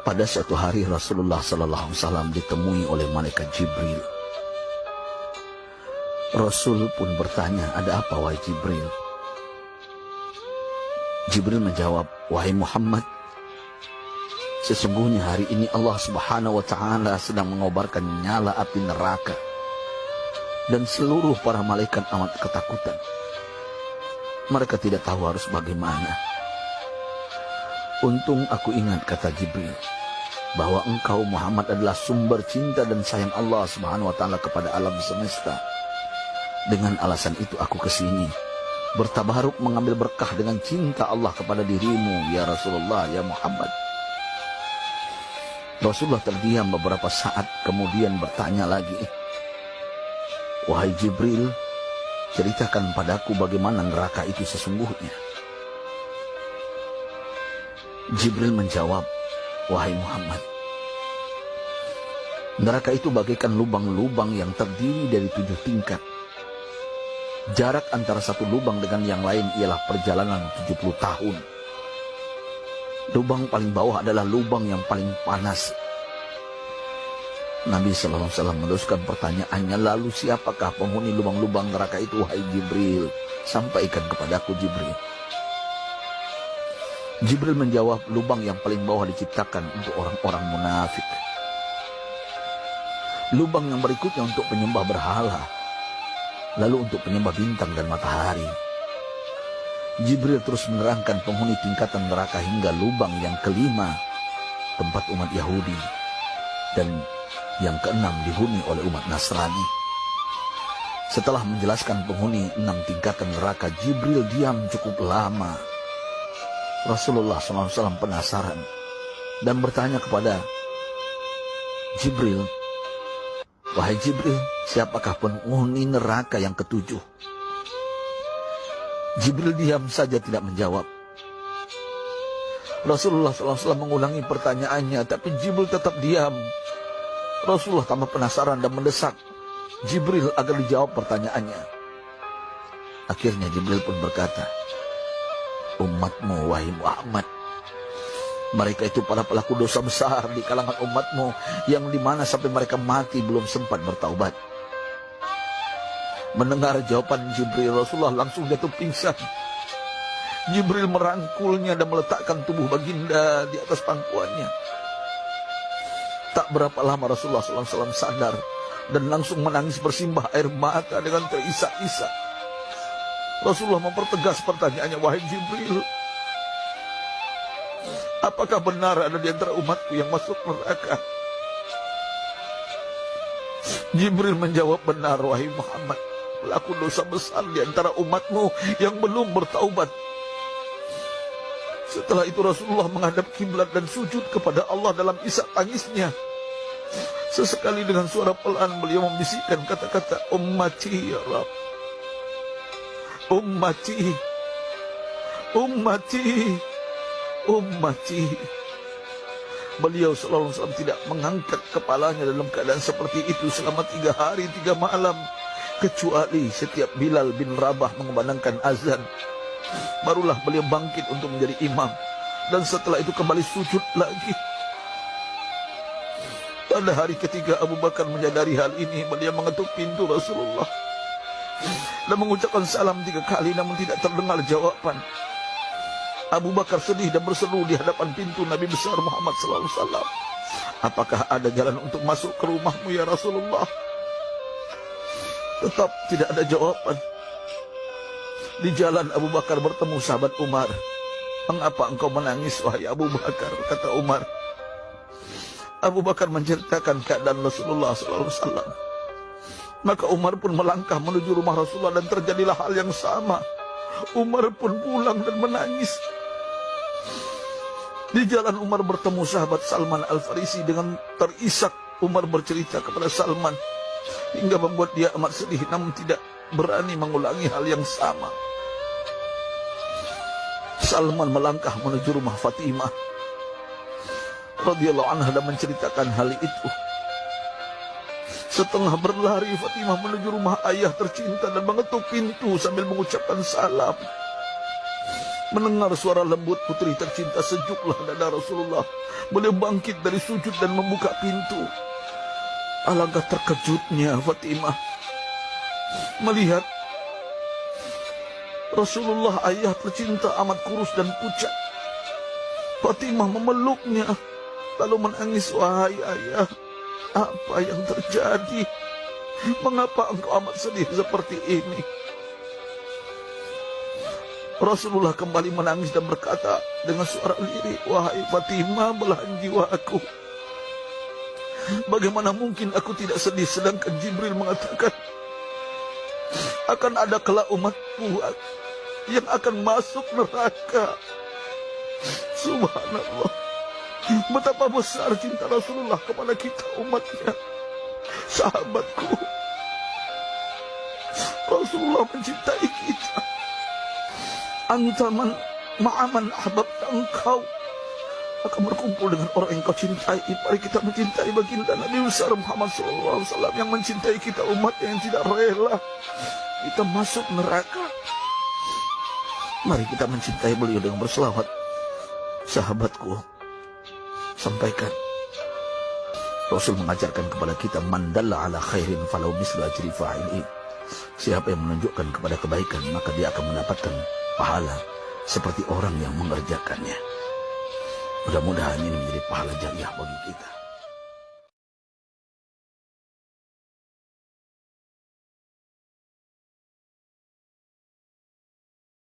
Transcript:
Pada suatu hari Rasulullah SAW ditemui oleh malaikat Jibril. Rasul pun bertanya, "Ada apa wahai Jibril?" Jibril menjawab, "Wahai Muhammad, sesungguhnya hari ini Allah Subhanahu wa Ta'ala sedang mengobarkan nyala api neraka, dan seluruh para malaikat amat ketakutan. Mereka tidak tahu harus bagaimana. Untung aku ingat," kata Jibril, "bahwa engkau Muhammad adalah sumber cinta dan sayang Allah Subhanahu wa Ta'ala kepada alam semesta. Dengan alasan itu aku kesini, bertabaruk mengambil berkah dengan cinta Allah kepada dirimu, ya Rasulullah, ya Muhammad." Rasulullah terdiam beberapa saat, kemudian bertanya lagi, "Wahai Jibril, ceritakan padaku bagaimana neraka itu sesungguhnya." Jibril menjawab, "Wahai Muhammad, neraka itu bagaikan lubang-lubang yang terdiri dari 7 tingkat. Jarak antara satu lubang dengan yang lain ialah perjalanan 70 tahun. Lubang paling bawah adalah lubang yang paling panas." Nabi SAW meneruskan pertanyaannya, "Lalu siapakah penghuni lubang-lubang neraka itu, wahai Jibril? Sampaikan kepadaku, Jibril." Jibril menjawab, "Lubang yang paling bawah diciptakan untuk orang-orang munafik. Lubang yang berikutnya untuk penyembah berhala. Lalu untuk penyembah bintang dan matahari." Jibril terus menerangkan penghuni tingkatan neraka hingga lubang yang kelima, tempat umat Yahudi, dan yang keenam dihuni oleh umat Nasrani. Setelah menjelaskan penghuni 6 tingkatan neraka, Jibril diam cukup lama. Rasulullah SAW penasaran dan bertanya kepada Jibril, "Wahai Jibril, siapakah penghuni neraka yang ketujuh?" Jibril diam saja tidak menjawab. Rasulullah SAW mengulangi pertanyaannya, tapi Jibril tetap diam. Rasulullah tambah penasaran dan mendesak Jibril agar dijawab pertanyaannya. Akhirnya Jibril pun berkata, "Umatmu, wahai Muhammad, mereka itu para pelaku dosa besar di kalangan umatmu, yang dimana sampai mereka mati belum sempat bertaubat." Mendengar jawaban Jibril, Rasulullah langsung jatuh pingsan. Jibril merangkulnya dan meletakkan tubuh baginda di atas pangkuannya. Tak berapa lama Rasulullah SAW sadar dan langsung menangis bersimbah air mata dengan terisak-isak. Rasulullah mempertegas pertanyaannya, "Wahai Jibril, apakah benar ada di antara umatku yang masuk neraka?" Jibril menjawab, "Benar, wahai Muhammad, pelaku dosa besar di antara umatmu yang belum bertaubat." Setelah itu Rasulullah menghadap kiblat dan sujud kepada Allah dalam isak tangisnya. Sesekali dengan suara pelan beliau membisikkan kata-kata, "Ummati ya Rabb, ummati, ummati, ummati." Beliau SAW tidak mengangkat kepalanya dalam keadaan seperti itu selama 3 hari 3 malam, kecuali setiap Bilal bin Rabah mengumandangkan azan, barulah beliau bangkit untuk menjadi imam, dan setelah itu kembali sujud lagi. Pada hari ketiga Abu Bakar menyadari hal ini, beliau mengetuk pintu Rasulullah dan mengucapkan salam 3 kali, namun tidak terdengar jawaban. Abu Bakar sedih dan berseru di hadapan pintu Nabi besar Muhammad SAW, "Apakah ada jalan untuk masuk ke rumahmu ya Rasulullah?" Tetap tidak ada jawaban. Di jalan Abu Bakar bertemu sahabat Umar. "Mengapa engkau menangis, wahai Abu Bakar?" kata Umar. Abu Bakar menceritakan keadaan Rasulullah SAW. Maka Umar pun melangkah menuju rumah Rasulullah dan terjadilah hal yang sama. Umar pun pulang dan menangis. Di jalan Umar bertemu sahabat Salman Al-Farisi. Dengan terisak Umar bercerita kepada Salman hingga membuat dia amat sedih, namun tidak berani mengulangi hal yang sama. Salman melangkah menuju rumah Fatimah radhiyallahu anha dan menceritakan hal itu. Setengah berlari Fatimah menuju rumah ayah tercinta dan mengetuk pintu sambil mengucapkan salam. Mendengar suara lembut putri tercinta, sejuklah dada Rasulullah. Beliau bangkit dari sujud dan membuka pintu. Alangkah terkejutnya Fatimah melihat Rasulullah, ayah tercinta, amat kurus dan pucat. Fatimah memeluknya lalu menangis. Wahai ayah, apa yang terjadi? Mengapa engkau amat sedih seperti ini? Rasulullah kembali menangis dan berkata dengan suara lirih, wahai Fatimah, belahan jiwaku, bagaimana mungkin aku tidak sedih sedangkan Jibril mengatakan akan ada kelak umatku yang akan masuk neraka. Subhanallah, betapa besar cinta Rasulullah kepada kita umatnya. Sahabatku, Rasulullah mencintai kita. Antaman ma'aman ahbabta, engkau akan berkumpul dengan orang yang kau cintai. Mari kita mencintai baginda Nabi besar Muhammad SAW yang mencintai kita, umat yang tidak rela kita masuk neraka. Mari kita mencintai beliau dengan berselawat. Sahabatku, sampaikan, Rasul mengajarkan kepada kita, man dalla ala khairin falau mislu ajri fa'ilin. Siapa yang menunjukkan kepada kebaikan, maka dia akan mendapatkan pahala seperti orang yang mengerjakannya. Mudah-mudahan ini menjadi pahala jariah bagi kita.